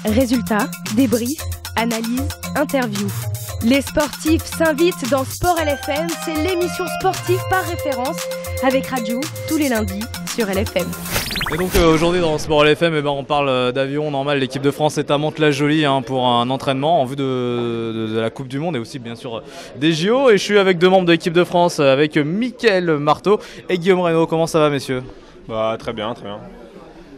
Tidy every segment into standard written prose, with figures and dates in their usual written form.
Résultats, débriefs, analyses, interviews. Les sportifs s'invitent dans Sport LFM, c'est l'émission sportive par référence avec Raju tous les lundis sur LFM. Et donc aujourd'hui dans Sport LFM, on parle d'avion normal. L'équipe de France est à Mantes-la-Jolie pour un entraînement en vue de la Coupe du Monde et aussi bien sûr des JO. Et je suis avec deux membres de l'équipe de France, avec Mickaël Marteau et Guillaume Reynaud. Comment ça va, messieurs? Très bien, très bien.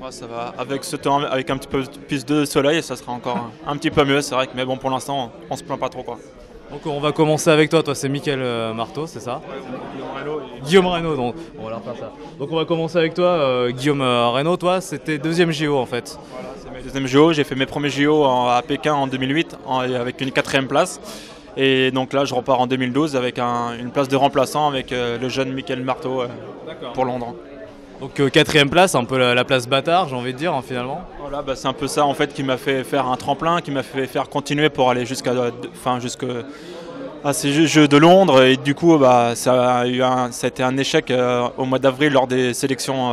Ouais, ça va. Avec ce temps, avec un petit peu plus de soleil, ça sera encore un petit peu mieux, c'est vrai. Mais bon, pour l'instant, on se plaint pas trop, quoi. Donc on va commencer avec toi. Toi, c'est Mickaël Marteau, c'est ça? Guillaume Reynaud, donc on va leur faire ça. Donc on va commencer avec toi, Guillaume Reynaud. Toi, c'était deuxième JO en fait. Voilà, c'est mes deuxièmes JO. J'ai fait mes premiers JO à Pékin en 2008 avec une 4e place. Et donc là, je repars en 2012 avec une place de remplaçant avec le jeune Mickaël Marteau pour Londres. Donc 4e place, un peu la place bâtard, j'ai envie de dire, finalement. Voilà, c'est un peu ça en fait qui m'a fait faire un tremplin, qui m'a fait faire continuer pour aller jusqu'à ces Jeux de Londres. Et du coup, ça a été un échec au mois d'avril lors des sélections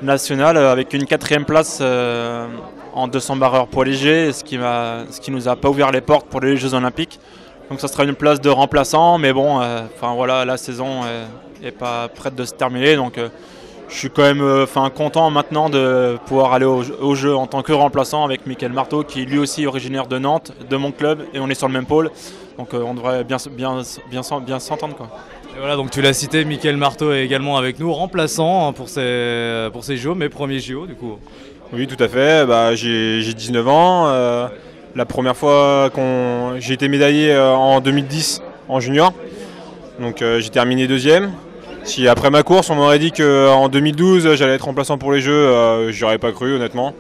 nationales avec une 4e place en 200 barreurs poids léger, ce qui nous a pas ouvert les portes pour les Jeux Olympiques. Donc ça sera une place de remplaçant, mais bon, la saison est pas prête de se terminer, donc je suis quand même content maintenant de pouvoir aller au jeu en tant que remplaçant avec Mickaël Marteau, qui est lui aussi originaire de Nantes, de mon club, et on est sur le même pôle, donc on devrait bien s'entendre, quoi. Et voilà, donc tu l'as cité, Mickaël Marteau est également avec nous, remplaçant pour ces JO, mes premiers JO du coup. Oui, tout à fait. J'ai 19 ans. La première fois j'ai été médaillé en 2010 en junior, donc j'ai terminé deuxième. Si après ma course on m'aurait dit qu'en 2012 j'allais être remplaçant pour les Jeux, j'aurais pas cru honnêtement.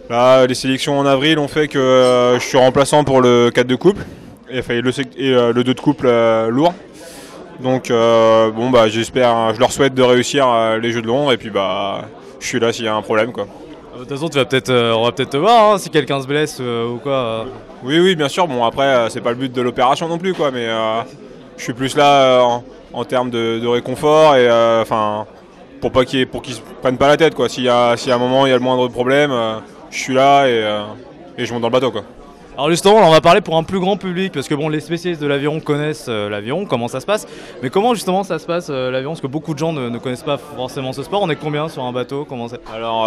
Là, les sélections en avril ont fait que je suis remplaçant pour le 4 de couple et le 2 de couple lourd. Donc j'espère, je leur souhaite de réussir les Jeux de Londres et puis je suis là s'il y a un problème, quoi. De toute façon, on va peut-être te voir si quelqu'un se blesse ou quoi. Oui, bien sûr. Bon, après, c'est pas le but de l'opération non plus, quoi. Mais je suis plus là en termes de réconfort et pour qu'ils se prennent pas la tête, quoi. Si à un moment il y a le moindre problème, je suis là et je monte dans le bateau, quoi. Alors justement, on va parler pour un plus grand public, parce que les spécialistes de l'aviron connaissent l'aviron, comment ça se passe. Mais comment justement ça se passe l'aviron, parce que beaucoup de gens ne connaissent pas forcément ce sport. On est combien sur un bateau? Alors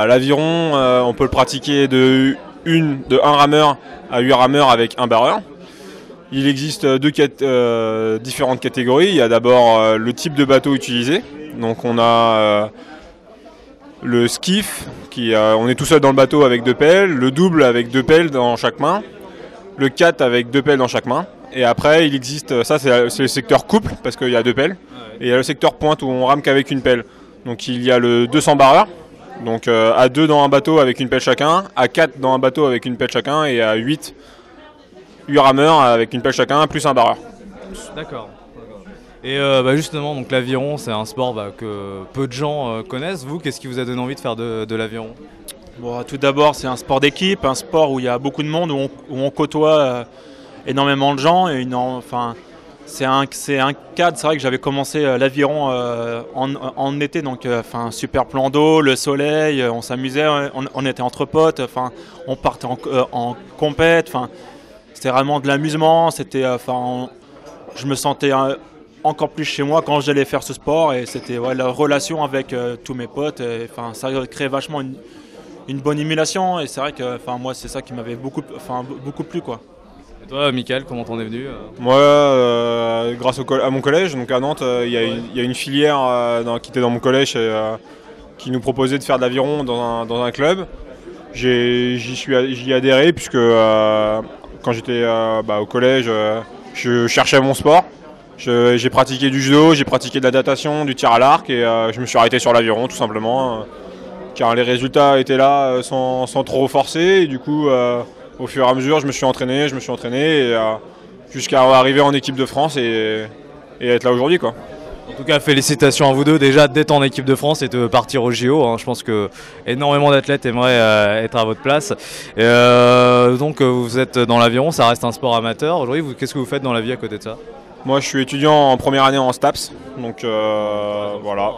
l'aviron, on peut le pratiquer de 1 rameur à 8 rameurs avec un barreur. Il existe différentes catégories. Il y a d'abord le type de bateau utilisé. Donc on a le skiff, on est tout seul dans le bateau avec 2 pelles, le double avec 2 pelles dans chaque main, le 4 avec 2 pelles dans chaque main. Et après il existe, ça c'est le secteur couple parce qu'il y a 2 pelles, et il y a le secteur pointe où on rame qu'avec une pelle. Donc il y a le 200 barreurs, donc à 2 dans un bateau avec une pelle chacun, à 4 dans un bateau avec une pelle chacun, et à 8 rameurs avec une pelle chacun plus un barreur. D'accord. Et justement, donc l'aviron, c'est un sport que peu de gens connaissent. Vous, qu'est-ce qui vous a donné envie de faire de l'aviron? Tout d'abord, c'est un sport d'équipe, un sport où il y a beaucoup de monde, où on côtoie énormément de gens. C'est un cadre. C'est vrai que j'avais commencé l'aviron en été, donc super plan d'eau, le soleil, on s'amusait, on était entre potes, on partait en compète. C'était vraiment de l'amusement. Je me sentais encore plus chez moi quand j'allais faire ce sport, et c'était la relation avec tous mes potes. Ça crée vachement une bonne émulation, et c'est vrai que moi c'est ça qui m'avait beaucoup plu, quoi. Et toi, Mickaël, comment t'en es venu? Moi, grâce à mon collège, donc à Nantes, il y a une filière qui était dans mon collège qui nous proposait de faire de l'aviron dans un club. J'y ai adhéré puisque quand j'étais au collège, je cherchais mon sport. J'ai pratiqué du judo, j'ai pratiqué de la natation, du tir à l'arc, et je me suis arrêté sur l'aviron tout simplement, car les résultats étaient là sans trop forcer, et du coup au fur et à mesure je me suis entraîné et, jusqu'à arriver en équipe de France et être là aujourd'hui, quoi. En tout cas, félicitations à vous deux déjà d'être en équipe de France et de partir au JO. Je pense que énormément d'athlètes aimeraient être à votre place. Donc vous êtes dans l'aviron, ça reste un sport amateur. Aujourd'hui, qu'est-ce que vous faites dans la vie à côté de ça? Moi, je suis étudiant en première année en STAPS, donc voilà.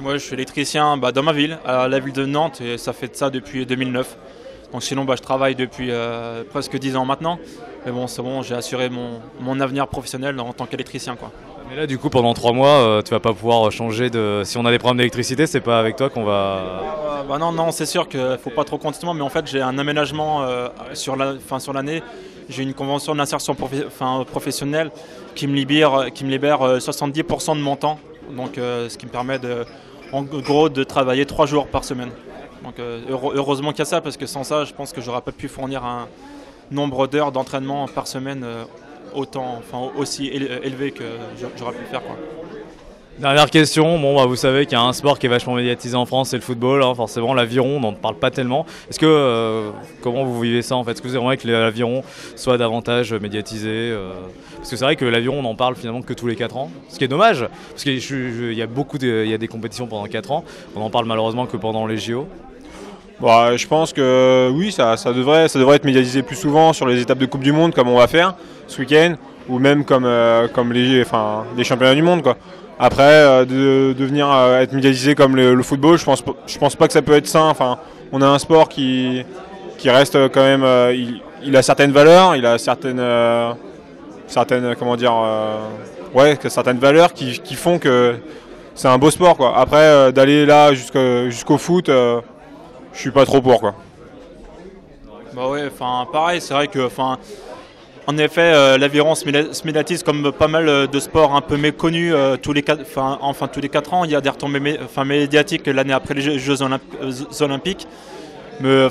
Moi, je suis électricien dans ma ville, à la ville de Nantes, et ça fait de ça depuis 2009. Donc sinon, je travaille depuis presque 10 ans maintenant. Mais bon, c'est bon, j'ai assuré mon avenir professionnel en tant qu'électricien, quoi. Mais là, du coup, pendant 3 mois, tu vas pas pouvoir changer de. Si on a des problèmes d'électricité, c'est pas avec toi qu'on va. Non, c'est sûr qu'il ne faut pas trop compter sur moi, mais en fait, j'ai un aménagement sur l'année. J'ai une convention d'insertion professionnelle qui me libère 70% de mon temps. Donc, ce qui me permet en gros de travailler 3 jours par semaine. Donc, heureusement qu'il y a ça, parce que sans ça, je pense que j'aurais pas pu fournir un nombre d'heures d'entraînement par semaine aussi élevé que j'aurais pu le faire, quoi. Dernière question, vous savez qu'il y a un sport qui est vachement médiatisé en France, c'est le football, hein, forcément. L'aviron, on n'en parle pas tellement. Est-ce que, comment vous vivez ça en fait? Est-ce que vous aimeriez que l'aviron soit davantage médiatisé Parce que c'est vrai que l'aviron, on n'en parle finalement que tous les 4 ans, ce qui est dommage, parce qu'il y a des compétitions pendant 4 ans, on n'en parle malheureusement que pendant les JO. Je pense que oui, ça devrait être médiatisé plus souvent sur les étapes de Coupe du Monde comme on va faire ce week-end, ou même comme les championnats du monde, quoi. Après, de venir être médiatisé comme le football, je pense pas que ça peut être sain. Enfin, on a un sport qui reste quand même, il a certaines valeurs, il a certaines valeurs qui font que c'est un beau sport, quoi. Après, d'aller là jusqu'au foot, je suis pas trop pour, quoi. Pareil, c'est vrai que en effet, l'aviron se médiatise comme pas mal de sports un peu méconnus tous les 4 ans. Il y a des retombées médiatiques l'année après les Jeux Olympiques. Mais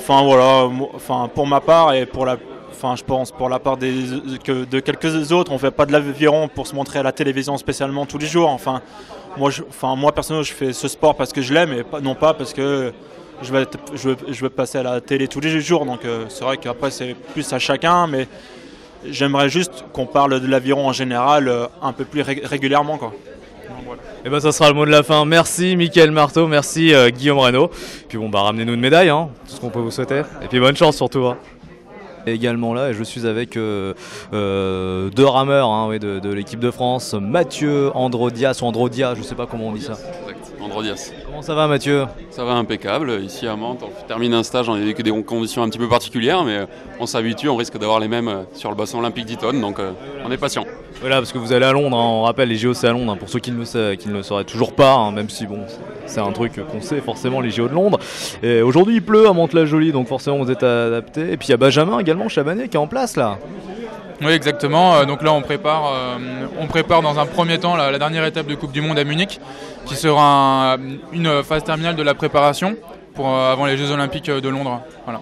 pour ma part et je pense pour la part de quelques autres, on fait pas de l'aviron pour se montrer à la télévision spécialement tous les jours. Moi personnellement, je fais ce sport parce que je l'aime et non pas parce que je veux passer à la télé tous les jours. Donc c'est vrai qu'après c'est plus à chacun, mais j'aimerais juste qu'on parle de l'aviron en général un peu plus régulièrement, quoi. Donc, voilà. Et ça sera le mot de la fin. Merci Mickaël Marteau, merci Guillaume Reynaud. Puis ramenez-nous une médaille, hein, tout ce qu'on peut vous souhaiter. Et puis bonne chance surtout. Hein. Et également là, je suis avec 2 rameurs de l'équipe de France, Mathieu Androdias, ou Androdia, je sais pas comment on dit ça. Exact, Androdias. Comment ça va Mathieu? Ça va impeccable, ici à Mantes, on termine un stage, on a vécu des conditions un petit peu particulières, mais on s'habitue, on risque d'avoir les mêmes sur le bassin olympique d'Eton, donc on est patient. Voilà, parce que vous allez à Londres, on rappelle, les JO c'est à Londres, pour ceux qui ne le sauraient toujours pas, même si c'est un truc qu'on sait forcément, les JO de Londres. Et aujourd'hui il pleut à Mantes-la-Jolie, donc forcément vous êtes adapté. Et puis il y a Benjamin également, Chabanais, qui est en place là. Oui, exactement. Donc là, on prépare dans un premier temps la dernière étape de Coupe du Monde à Munich, qui sera une phase terminale de la préparation avant les Jeux Olympiques de Londres. Voilà.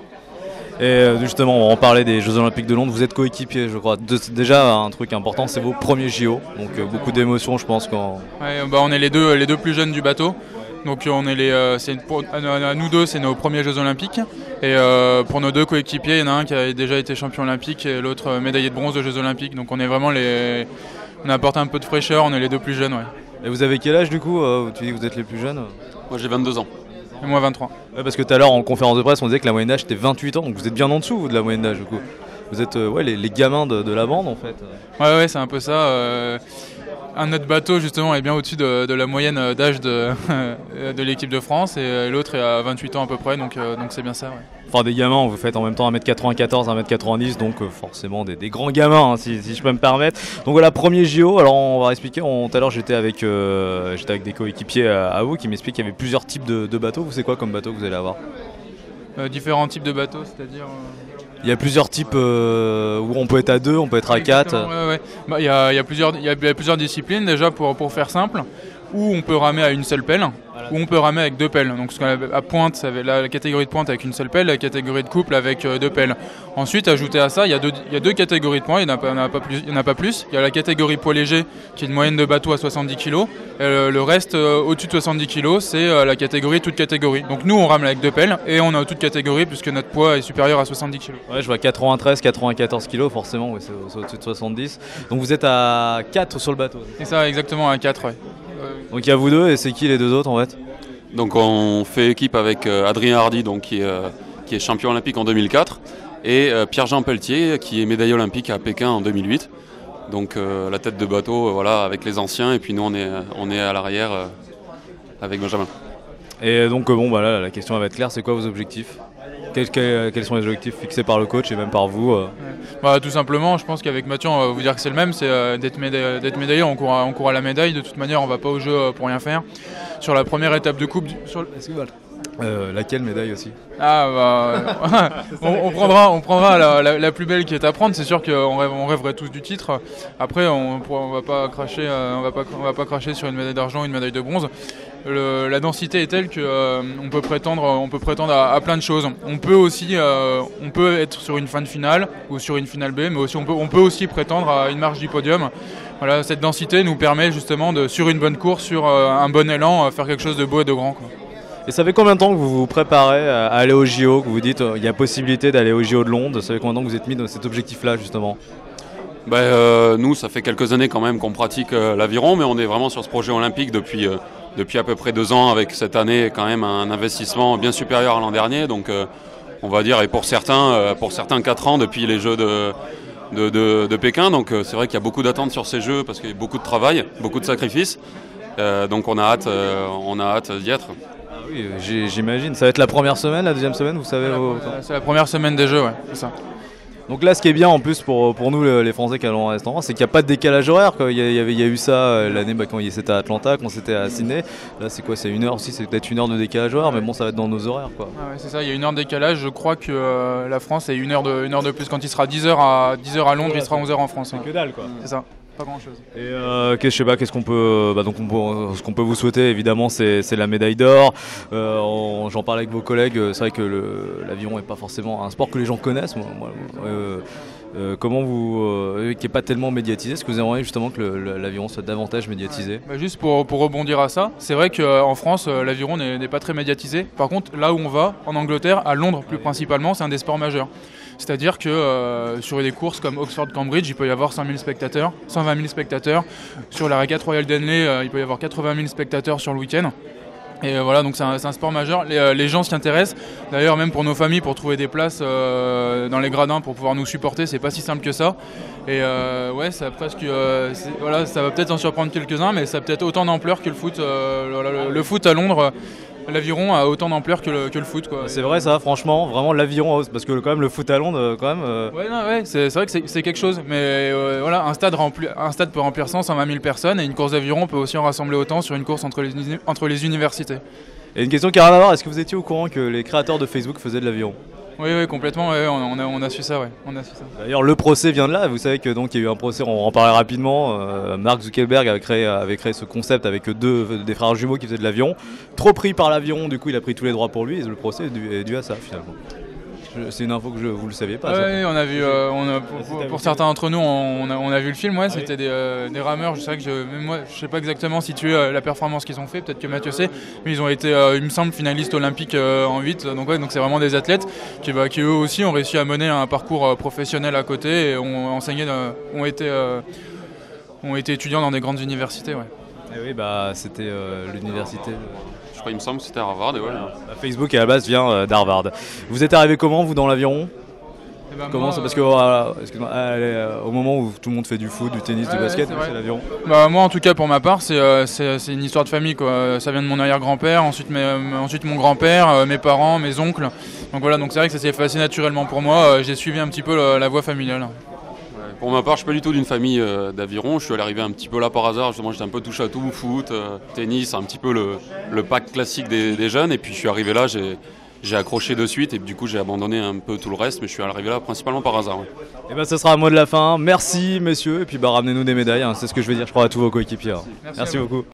Et justement, on va en parler des Jeux Olympiques de Londres. Vous êtes coéquipiers, je crois. Déjà, un truc important, c'est vos premiers JO. Donc beaucoup d'émotions, je pense. On est les deux plus jeunes du bateau. Donc on est à nous deux, c'est nos premiers Jeux Olympiques. Et pour nos 2 coéquipiers, il y en a un qui a déjà été champion olympique et l'autre médaillé de bronze aux Jeux Olympiques. Donc on est vraiment on apporte un peu de fraîcheur, on est les 2 plus jeunes. Ouais. Et vous avez quel âge du coup? Tu dis que vous êtes les plus jeunes? Moi j'ai 22 ans. Et moi 23. Ouais, parce que tout à l'heure en conférence de presse, on disait que la moyenne d'âge était 28 ans. Donc vous êtes bien en dessous vous, de la moyenne d'âge du coup. Vous êtes les gamins de la bande en fait. Ouais, c'est un peu ça. Notre bateau justement est bien au-dessus de la moyenne d'âge de l'équipe de France et l'autre est à 28 ans à peu près, donc c'est bien ça. Ouais. Enfin des gamins, vous faites en même temps 1m94, 1m90, donc forcément des grands gamins hein, si je peux me permettre. Donc voilà, premier JO, alors on va expliquer, tout à l'heure j'étais avec des coéquipiers à vous qui m'expliquent qu'il y avait plusieurs types de bateaux. Vous savez quoi comme bateau que vous allez avoir? Différents types de bateaux, c'est-à-dire Il y a plusieurs types où on peut être à 2, on peut être à 4. Ouais. Il y a plusieurs disciplines déjà pour faire simple, où on peut ramer à une seule pelle, ou on peut ramer avec 2 pelles. Donc à pointe, ça la catégorie de pointe avec une seule pelle, la catégorie de couple avec 2 pelles. Ensuite, ajouté à ça, il y a deux catégories de points, il n'y en a pas plus. Il y a la catégorie poids léger, qui est une moyenne de bateau à 70 kg. Le reste, au-dessus de 70 kg, c'est la catégorie toute catégorie. Donc nous, on rame avec 2 pelles, et on a toute catégorie, puisque notre poids est supérieur à 70 kg. Ouais, je vois 93, 94 kg, forcément, ouais, c'est au-dessus de 70. Donc vous êtes à 4 sur le bateau. C'est ça, exactement, à 4, ouais. Donc il y a vous deux, et c'est qui les 2 autres en fait? Donc on fait équipe avec Adrien Hardy, donc, qui est champion olympique en 2004, et Pierre-Jean Pelletier, qui est médaillé olympique à Pékin en 2008. Donc la tête de bateau, voilà, avec les anciens, et puis nous on est à l'arrière avec Benjamin. Et donc bon, voilà, la question va être claire, c'est quoi vos objectifs? Quels sont les objectifs fixés par le coach et même par vous? Tout simplement, je pense qu'avec Mathieu, on va vous dire que c'est le même, c'est d'être médaillé, on court à la médaille, de toute manière on va pas au jeu pour rien faire. Sur la première étape de coupe... Laquelle médaille aussi? On prendra la plus belle qui est à prendre. C'est sûr qu'on rêverait tous du titre. Après, on va pas cracher, on va pas cracher sur une médaille d'argent ou une médaille de bronze. La densité est telle qu'on peut prétendre à plein de choses. On peut être sur une fin de finale ou sur une finale B, mais aussi on peut aussi prétendre à une marche du podium. Voilà, cette densité nous permet justement sur une bonne course, sur un bon élan, faire quelque chose de beau et de grand, quoi. Et ça fait combien de temps que vous vous préparez à aller au JO, que vous dites il y a possibilité d'aller au JO de Londres? Ça fait combien de temps que vous êtes mis dans cet objectif-là justement? Nous, ça fait quelques années quand même qu'on pratique l'aviron, mais on est vraiment sur ce projet olympique depuis à peu près 2 ans, avec cette année quand même un investissement bien supérieur à l'an dernier. Donc on va dire, et pour certains 4 ans depuis les Jeux de Pékin. Donc c'est vrai qu'il y a beaucoup d'attentes sur ces Jeux parce qu'il y a beaucoup de travail, beaucoup de sacrifices. Donc on a hâte d'y être. Oui, j'imagine. Ça va être la première semaine, la deuxième semaine, vous savez? C'est la première semaine des Jeux, ouais, c'est ça. Donc là, ce qui est bien en plus pour nous les Français qui allons au restaurant, c'est qu'il n'y a pas de décalage horaire. Il y a eu ça l'année quand c'était à Atlanta, quand c'était à Sydney. Là, c'est quoi? C'est 1 heure aussi, c'est peut-être 1 heure de décalage horaire, mais bon, ça va être dans nos horaires, quoi. Ouais, c'est ça, il y a 1 heure de décalage. Je crois que la France est 1 heure de plus. Quand il sera 10h à Londres, il sera 11h en France. C'est que dalle, quoi. C'est ça. Pas grand chose. Et qu'est-ce qu'on peut, ce qu'on peut vous souhaiter évidemment, c'est la médaille d'or. J'en parlais avec vos collègues. C'est vrai que l'aviron n'est pas forcément un sport que les gens connaissent. Comment qui n'est pas tellement médiatisé? Est-ce que vous aimeriez justement que l'aviron soit davantage médiatisé? Juste pour rebondir à ça, c'est vrai qu'en France, l'aviron n'est pas très médiatisé. Par contre, là où on va, en Angleterre, à Londres plus principalement, c'est un des sports majeurs. C'est-à-dire que sur des courses comme Oxford-Cambridge, il peut y avoir 100 000 spectateurs, 120 000 spectateurs. Sur la régate Royal Denley, il peut y avoir 80 000 spectateurs sur le week-end. Et voilà, donc c'est un sport majeur. Les gens s'y intéressent. D'ailleurs, même pour nos familles, pour trouver des places dans les gradins pour pouvoir nous supporter, c'est pas si simple que ça. Et ça ça va peut-être en surprendre quelques-uns, mais ça a peut-être autant d'ampleur que le foot. Le foot à Londres. L'aviron a autant d'ampleur que le foot, quoi. C'est vrai ça, franchement, vraiment l'aviron, parce que quand même le foot à Londres, quand même. C'est vrai que c'est quelque chose, mais un stade peut remplir 120 000 personnes, et une course d'aviron peut aussi en rassembler autant sur une course entre les universités. Et une question qui a rien à voir, est-ce que vous étiez au courant que les créateurs de Facebook faisaient de l'aviron? Oui, complètement, on a su ça, ouais. D'ailleurs, le procès vient de là, vous savez que donc il y a eu un procès, on en parlait rapidement, Mark Zuckerberg avait créé ce concept avec des frères jumeaux qui faisaient de l'aviron, trop pris par l'aviron, du coup il a pris tous les droits pour lui, et le procès est dû à ça finalement. C'est une info que vous le saviez pas. Oui, on a vu, pour certains d'entre nous, on a vu le film, c'était des rameurs. Je sais que même moi, je sais pas exactement situer la performance qu'ils ont fait, peut-être que Mathieu sait, mais ils ont été, il me semble, finalistes olympiques en 8. Donc c'est vraiment des athlètes qui eux aussi ont réussi à mener un parcours professionnel à côté et ont été étudiants dans des grandes universités. Ouais. Et oui, c'était l'université. Il me semble que c'était à Harvard. Facebook à la base vient d'Harvard. Vous êtes arrivé comment, vous, dans l'aviron? Comment c'est parce que au moment où tout le monde fait du foot, du tennis, du basket, c'est l'aviron. Moi, en tout cas, pour ma part, c'est une histoire de famille, quoi. Ça vient de mon arrière-grand-père, ensuite mon grand-père, mes parents, mes oncles. Donc voilà, c'est vrai que ça s'est fait assez naturellement pour moi. J'ai suivi un petit peu la voie familiale. Pour ma part, je suis pas du tout d'une famille d'aviron. Je suis arrivé un petit peu là par hasard. Justement, j'étais un peu touche à tout, foot, tennis, un petit peu le pack classique des jeunes. Et puis je suis arrivé là, j'ai accroché de suite et du coup j'ai abandonné un peu tout le reste. Mais je suis arrivé là principalement par hasard. Ouais. Et ce sera un mot de la fin. Merci messieurs. Et puis ramenez-nous des médailles. C'est ce que je vais dire, je crois, à tous vos coéquipiers. Merci beaucoup.